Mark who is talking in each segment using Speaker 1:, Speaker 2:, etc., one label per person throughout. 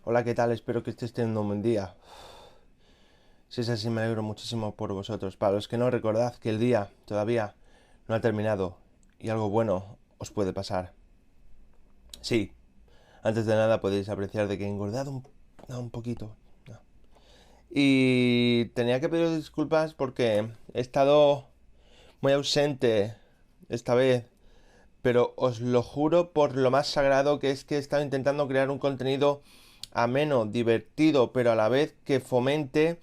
Speaker 1: Hola, ¿qué tal? Espero que estés teniendo un buen día. Si es así, me alegro muchísimo por vosotros. Para los que no, recordad que el día todavía no ha terminado y algo bueno os puede pasar. Sí, antes de nada podéis apreciar de que he engordado un poquito. No. Y tenía que pedir disculpas porque he estado muy ausente esta vez, pero os lo juro por lo más sagrado que es que he estado intentando crear un contenido ameno, divertido, pero a la vez que fomente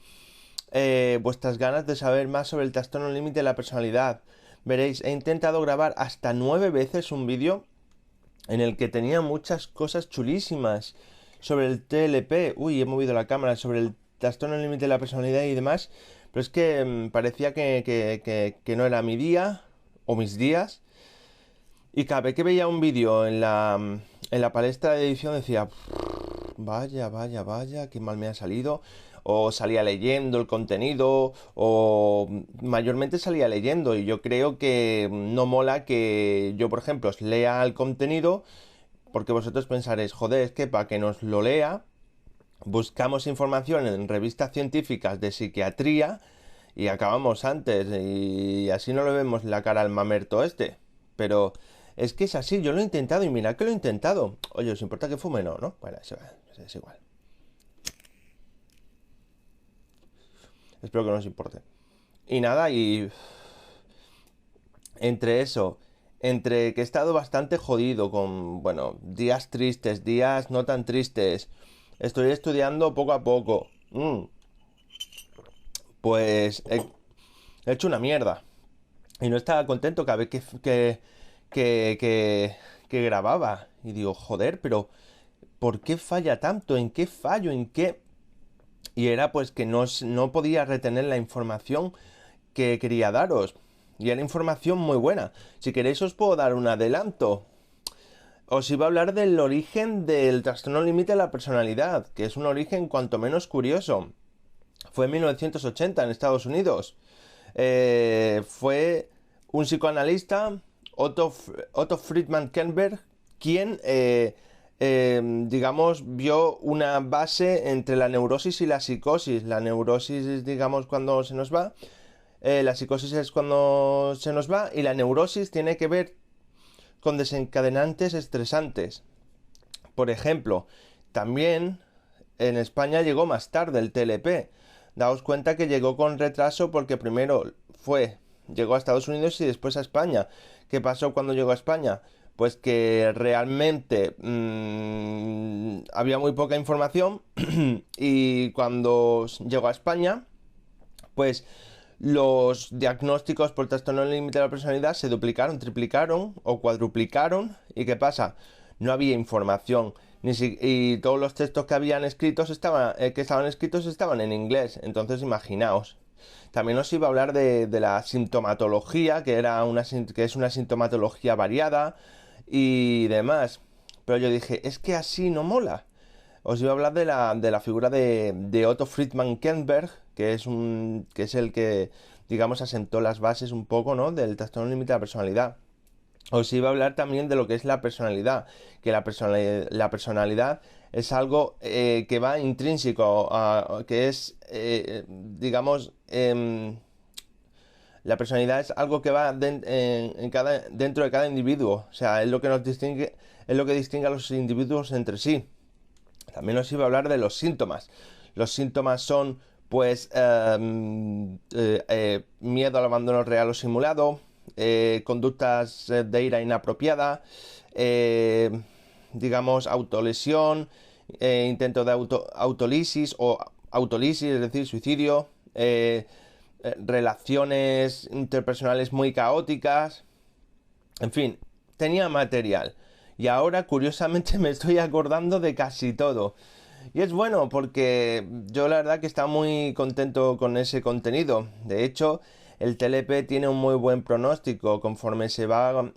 Speaker 1: vuestras ganas de saber más sobre el trastorno límite de la personalidad. Veréis, he intentado grabar hasta 9 veces un vídeo en el que tenía muchas cosas chulísimas sobre el TLP. Uy, he movido la cámara sobre el trastorno límite de la personalidad y demás. Pero es que parecía que no era mi día o mis días. Y cada vez que veía un vídeo en la palestra de edición decía, vaya, vaya, vaya, qué mal me ha salido. O salía leyendo el contenido, o mayormente salía leyendo. Y yo creo que no mola que yo, por ejemplo, os lea el contenido, porque vosotros pensaréis, joder, es que para que nos lo lea, buscamos información en revistas científicas de psiquiatría y acabamos antes. Y así no le vemos la cara al mamerto este. Pero es que es así, yo lo he intentado y mira que lo he intentado. Oye, ¿os importa que fume? No, ¿no? Bueno, es igual. Espero que no os importe. Y nada, y entre eso, entre que he estado bastante jodido con, bueno, días tristes, días no tan tristes, estoy estudiando poco a poco. Pues he hecho una mierda. Y no estaba contento cada vez que, que, que grababa. Y digo, joder, pero ¿por qué falla tanto? ¿En qué fallo? ¿En qué? Y era pues que no podía retener la información que quería daros. Y era información muy buena. Si queréis os puedo dar un adelanto. Os iba a hablar del origen del trastorno límite de la personalidad, que es un origen cuanto menos curioso. Fue en 1980 en Estados Unidos. Fue un psicoanalista, Otto Friedman Kernberg, quien, digamos, vio una base entre la neurosis y la psicosis. La neurosis es, digamos, cuando se nos va, la psicosis es cuando se nos va y la neurosis tiene que ver con desencadenantes estresantes. Por ejemplo, también en España llegó más tarde el TLP. Daos cuenta que llegó con retraso porque primero llegó a Estados Unidos y después a España. ¿Qué pasó cuando llegó a España? Pues que realmente había muy poca información y cuando llegó a España, pues los diagnósticos por trastorno límite de la personalidad se duplicaron, triplicaron o cuadruplicaron. ¿Y qué pasa? No había información. Y todos los textos que habían escritos que estaban escritos estaban en inglés. Entonces imaginaos. También os iba a hablar de la sintomatología, que es una sintomatología variada y demás. Pero yo dije, es que así no mola. Os iba a hablar de la figura de Otto Friedman Kernberg, que es el que, digamos, asentó las bases un poco, ¿no? Del trastorno límite de la personalidad. Os iba a hablar también de lo que es la personalidad, que la personalidad es algo que va intrínseco, que es, digamos, la personalidad es algo que va dentro de cada individuo, o sea, es lo que nos distingue, es lo que distingue a los individuos entre sí. También os iba a hablar de los síntomas. Los síntomas son, pues, miedo al abandono real o simulado, conductas de ira inapropiada, digamos, autolesión, intento de autolisis o autolisis, es decir, suicidio, relaciones interpersonales muy caóticas, en fin, tenía material. Y ahora, curiosamente, me estoy acordando de casi todo. Y es bueno porque yo la verdad que está muy contento con ese contenido. De hecho, el TLP tiene un muy buen pronóstico. Conforme se va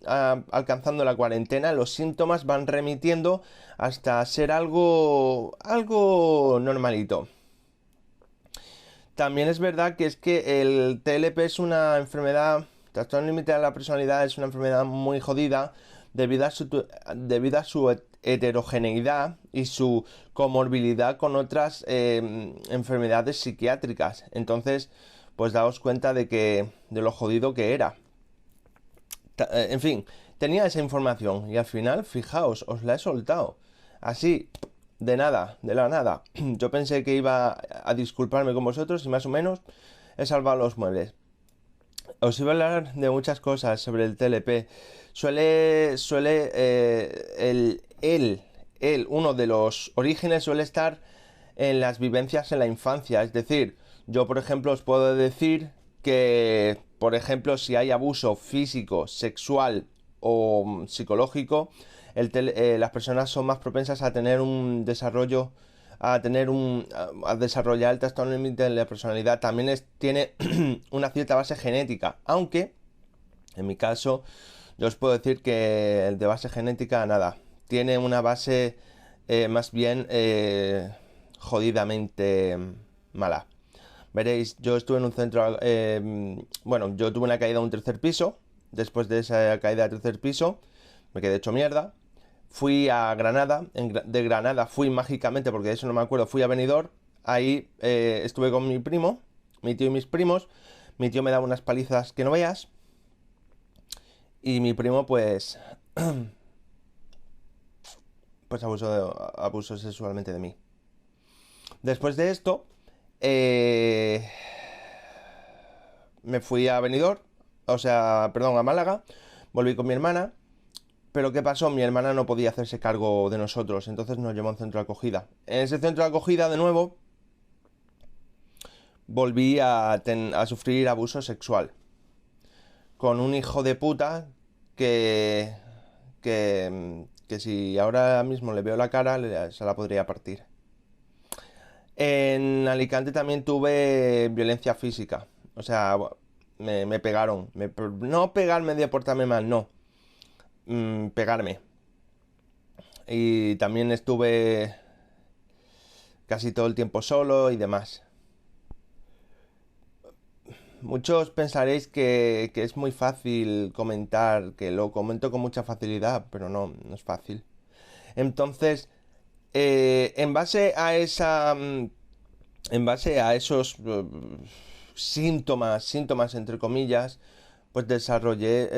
Speaker 1: alcanzando la cuarentena, los síntomas van remitiendo hasta ser algo normalito. También es verdad que es que el TLP es una enfermedad, trastorno límite de la personalidad es una enfermedad muy jodida debido a su heterogeneidad y su comorbilidad con otras enfermedades psiquiátricas. Entonces, pues daos cuenta de lo jodido que era. En fin, tenía esa información y al final, fijaos, os la he soltado. Así, de nada, de la nada. Yo pensé que iba a disculparme con vosotros y más o menos he salvado los muebles. Os iba a hablar de muchas cosas sobre el TLP. Uno de los orígenes suele estar en las vivencias en la infancia. Es decir, yo por ejemplo os puedo decir que, por ejemplo, si hay abuso físico, sexual o psicológico, las personas son más propensas a tener un desarrollo, a desarrollar el trastorno límite de la personalidad. También tiene una cierta base genética, aunque en mi caso yo os puedo decir que el de base genética nada, tiene una base más bien jodidamente mala. Veréis, yo estuve en un centro, bueno, yo tuve una caída a un tercer piso. Después de esa caída al tercer piso me quedé hecho mierda. Fui a Granada, de Granada fui mágicamente, porque de eso no me acuerdo, fui a Benidorm. Ahí estuve con mi primo, mi tío y mis primos. Mi tío me daba unas palizas que no veas. Y mi primo pues pues abusó sexualmente de mí. Después de esto me fui a Benidorm, o sea, perdón, a Málaga. Volví con mi hermana. Pero ¿qué pasó? Mi hermana no podía hacerse cargo de nosotros, entonces nos llevó a un centro de acogida. En ese centro de acogida, de nuevo, volví a sufrir abuso sexual. Con un hijo de puta que, que si ahora mismo le veo la cara, se la podría partir. En Alicante también tuve violencia física. O sea, me pegaron. No pegarme de portarme mal, no. Pegarme. Y también estuve casi todo el tiempo solo y demás. Muchos pensaréis que es muy fácil comentar, que lo comento con mucha facilidad, pero no, no es fácil. Entonces, en base a en base a esos síntomas entre comillas, pues desarrollé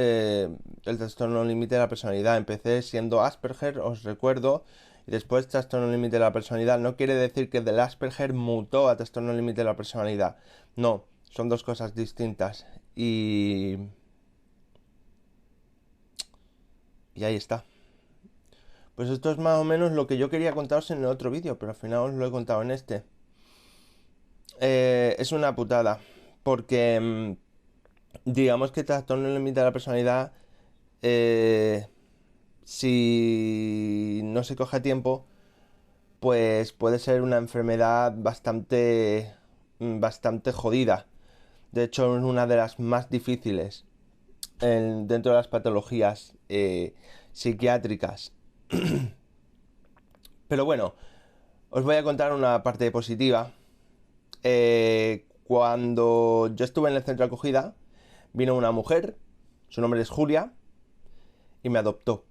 Speaker 1: el trastorno límite de la personalidad. Empecé siendo Asperger, os recuerdo, y después trastorno límite de la personalidad. No quiere decir que del Asperger mutó a trastorno límite de la personalidad. No, son dos cosas distintas. Y ahí está. Pues esto es más o menos lo que yo quería contaros en el otro vídeo, pero al final os lo he contado en este. Es una putada, porque digamos que trastorno límite de la personalidad, si no se coge a tiempo, pues puede ser una enfermedad bastante jodida. De hecho, es una de las más difíciles dentro de las patologías psiquiátricas. Pero bueno, os voy a contar una parte positiva. Cuando yo estuve en el centro de acogida, vino una mujer, su nombre es Julia, y me adoptó.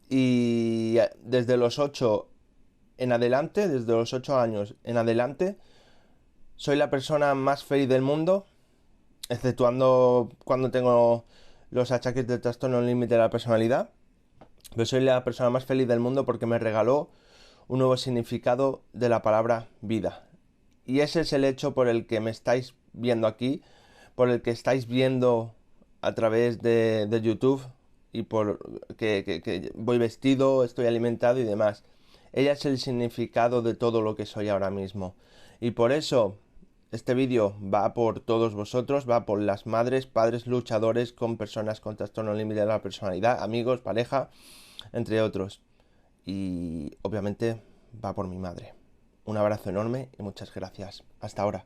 Speaker 1: Y desde los 8 en adelante, desde los 8 años en adelante, soy la persona más feliz del mundo, exceptuando cuando tengo los achaques del trastorno límite de la personalidad. Pero soy la persona más feliz del mundo porque me regaló un nuevo significado de la palabra vida. Y ese es el hecho por el que me estáis viendo aquí, por el que estáis viendo a través de YouTube y por que voy vestido, estoy alimentado y demás. Ella es el significado de todo lo que soy ahora mismo. Y por eso este vídeo va por todos vosotros, va por las madres, padres, luchadores con personas con trastorno límite de la personalidad, amigos, pareja, entre otros. Y obviamente va por mi madre. Un abrazo enorme y muchas gracias. Hasta ahora.